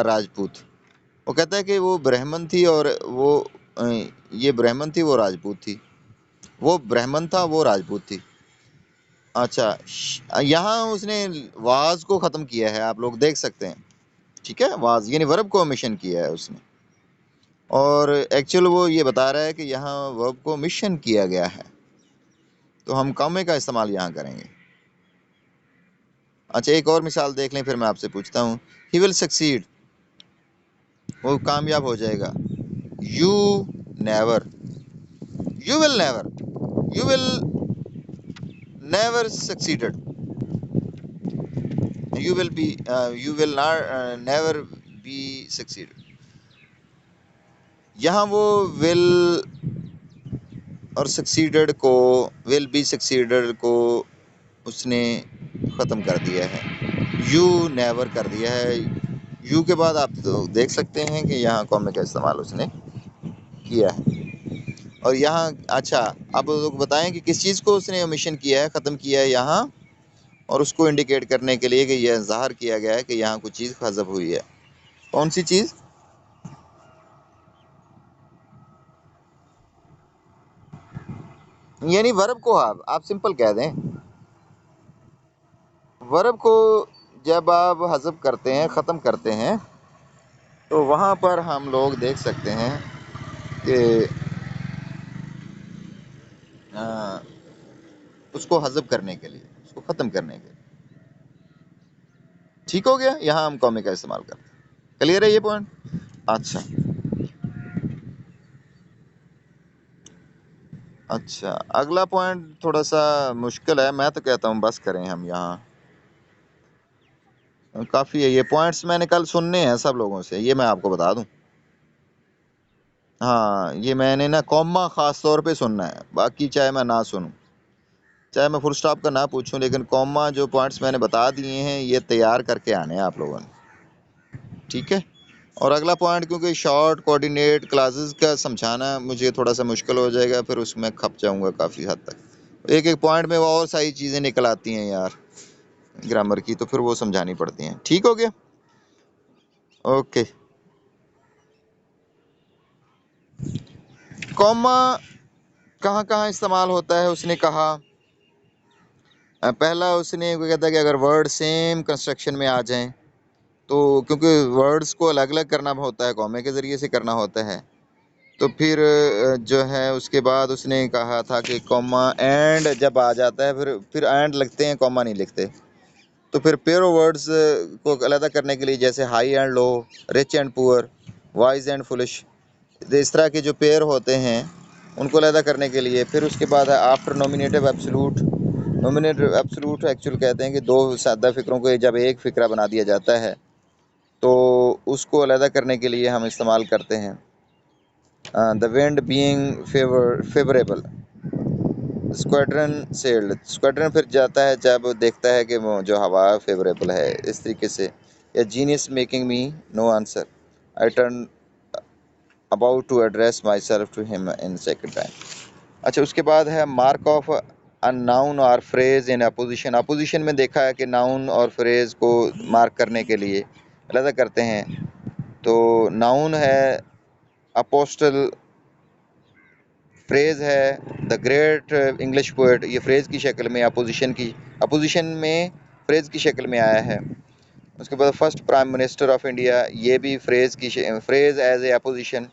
राजपूत, वो कहता है कि वो ब्राह्मण थी और वो ये ब्राह्मण थी, वो राजपूत थी, वो ब्राह्मण था, वो राजपूत थी। अच्छा, यहाँ उसने वाज को ख़त्म किया है, आप लोग देख सकते हैं। ठीक है, वाज यानी वर्ब को ओमिशन किया है उसने, और एक्चुअल वो ये बता रहा है कि यहाँ वर्ब को मिशन किया गया है, तो हम कॉमे का इस्तेमाल यहाँ करेंगे। अच्छा, एक और मिसाल देख लें, फिर मैं आपसे पूछता हूँ। ही विल सक्सीड, वो कामयाब हो जाएगा। You never, you will never, you will never succeeded, you will be, you will not never be succeeded. यहाँ वो विल और सक्सीडेड को, विल बी सक्सीडेड को उसने ख़त्म कर दिया है, यू नेवर कर दिया है। यू के बाद आप तो देख सकते हैं कि यहाँ कॉमे का इस्तेमाल उसने किया है। और यहाँ अच्छा, आप लोग बताएं कि किस चीज़ को उसने ओमिशन किया है, ख़त्म किया है यहाँ, और उसको इंडिकेट करने के लिए कि यह ज़ाहिर किया गया है कि यहाँ कुछ चीज़ हज़फ हुई है। कौन सी चीज़? यानी वर्ब को आप सिंपल कह दें, वर्ब को जब आप हज़फ करते हैं, ख़त्म करते हैं, तो वहाँ पर हम लोग देख सकते हैं कि उसको हज़फ करने के लिए, उसको ख़त्म करने के लिए। ठीक हो गया, यहाँ हम कॉमे का इस्तेमाल करते हैं। क्लियर है ये पॉइंट? अच्छा अच्छा, अगला पॉइंट थोड़ा सा मुश्किल है, मैं तो कहता हूँ बस करें हम यहाँ, काफ़ी है ये पॉइंट्स, मैंने कल सुनने हैं सब लोगों से, ये मैं आपको बता दूं। हाँ, ये मैंने ना कॉमा ख़ास तौर पे सुनना है, बाकी चाहे मैं ना सुनूँ, चाहे मैं फुल स्टॉप का ना पूछूँ, लेकिन कॉमा जो पॉइंट्स मैंने बता दिए हैं ये तैयार करके आने हैं आप लोगों ने, ठीक है। और अगला पॉइंट, क्योंकि शॉर्ट कोऑर्डिनेट क्लासेस का समझाना मुझे थोड़ा सा मुश्किल हो जाएगा, फिर उसमें खप जाऊंगा काफ़ी हद तक। एक एक पॉइंट में और सारी चीज़ें निकल आती हैं यार ग्रामर की, तो फिर वो समझानी पड़ती हैं। ठीक हो गया, ओके। कॉमा कहाँ कहाँ इस्तेमाल होता है उसने कहा। पहला उसने वो कहता है कि अगर वर्ड सेम कंस्ट्रक्शन में आ जाएं, तो क्योंकि वर्ड्स को अलग अलग करना होता है, कॉमे के ज़रिए से करना होता है, तो फिर जो है उसके बाद उसने कहा था कि कॉमा एंड जब आ जाता है, फिर एंड लगते हैं, कॉमा नहीं लिखते। तो फिर पेयर ऑफ वर्ड्स को अलग करने के लिए, जैसे high and low, rich and poor, wise and foolish, इस तरह के जो पेयर होते हैं उनको अलग करने के लिए, फिर उसके बाद after nominative absolute. Nominative absolute actual कहते हैं कि दो सादा फिक्रों को जब एक फिक्रा बना दिया जाता है, तो उसको अलग करने के लिए हम इस्तेमाल करते हैं। The wind being favourable, squadron sailed, squadron फिर जाता है जब देखता है कि वो जो हवा फेवरेबल है, इस तरीके से। या genius making me no answer, I turn about to address myself to him in second time. अच्छा, उसके बाद है मार्क ऑफ अ नाउन और फ्रेज इन अपोजिशन। अपोजिशन में देखा है कि नाउन और फ्रेज को मार्क करने के लिए अलग करते हैं। तो नाउन है अपोस्टल, फ्रेज है द ग्रेट इंग्लिश पोएट, ये फ्रेज की शक्ल में अपोजिशन में फ्रेज की शक्ल में आया है। उसके बाद first prime minister of India, ये भी फ्रेज एज ए अपोजिशन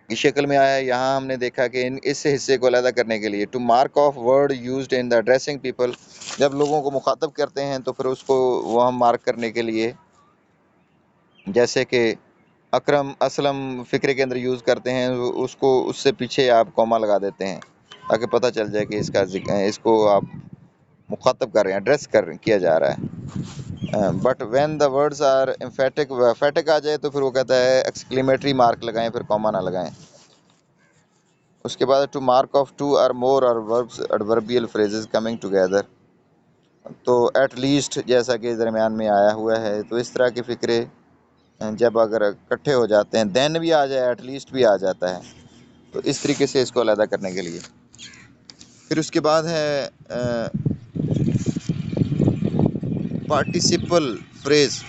की शक्ल में आया है। यहाँ हमने देखा कि इस हिस्से को अलग करने के लिए, to mark off word used in the addressing people, जब लोगों को मुखातब करते हैं तो फिर उसको वो हम मार्क करने के लिए, जैसे कि अकरम असलम फ़िक्रे के अंदर यूज़ करते हैं, उसको उससे पीछे आप कॉमा लगा देते हैं ताकि पता चल जाए कि इसको आप मुखातब कर रहे हैं, एड्रेस किया जा रहा है। But when the words are emphatic आ जाए तो फिर वो कहता है एक्सक्लेमेटरी मार्क लगाएं, फिर कॉमा ना लगाएं। उसके बाद टू मार्क ऑफ टू और मोर और verbs adverbial phrases coming together, तो एट लीस्ट जैसा कि दरमियान में आया हुआ है, तो इस तरह के फ़िक्रे जब अगर इकट्ठे हो जाते हैं, देन भी आ जाए, एट लीस्ट भी आ जाता है, तो इस तरीके से इसको अलग करने के लिए। फिर उसके बाद है पार्टिसिपल फ्रेज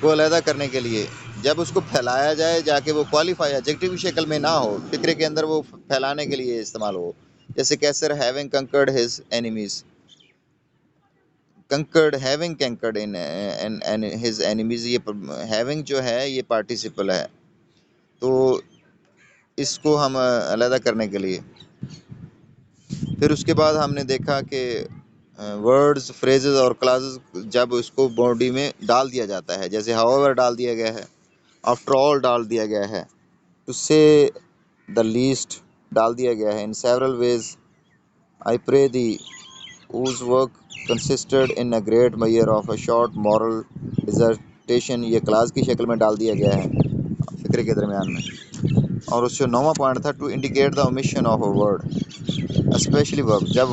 को अलग करने के लिए, जब उसको फैलाया जाए जाके वो क्वालिफाई एडजेक्टिव की शक्ल में ना हो, फिक्रे के अंदर वो फैलाने के लिए इस्तेमाल हो। जैसे Caesar having conquered his enemies, conquered, having conquered in his enemies, ये हैविंग जो है ये पार्टिसिपल है, तो इसको हम अलग करने के लिए। फिर उसके बाद हमने देखा कि वर्ड्स, फ्रेजेस और क्लासेस जब उसको बॉडी में डाल दिया जाता है, जैसे हाउएवर डाल दिया गया है, आफ्टर ऑल डाल दिया गया है, टू से द लीस्ट डाल दिया गया है, in several ways, I pray thee whose work consisted in a great measure of a short moral dissertation, ये क्लास की शक्ल में डाल दिया गया है फिक्रे के दरमियान में। और उससे 9वां पॉइंट था to indicate the omission of a word, especially verb, जब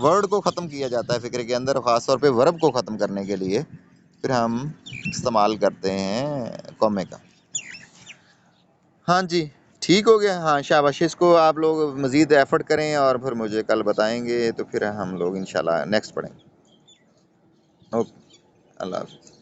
वर्ड को ख़त्म किया जाता है फिक्रे के अंदर, ख़ासतौर पे वर्ब को ख़त्म करने के लिए फिर हम इस्तेमाल करते हैं कॉमे का। हाँ जी, ठीक हो गया। हाँ, शाबाश, इसको आप लोग मज़ीद एफ़र्ट करें और फिर मुझे कल बताएंगे, तो फिर हम लोग इंशाल्लाह नेक्स्ट पढ़ेंगे। ओके, अल्लाह हाफ़िज़।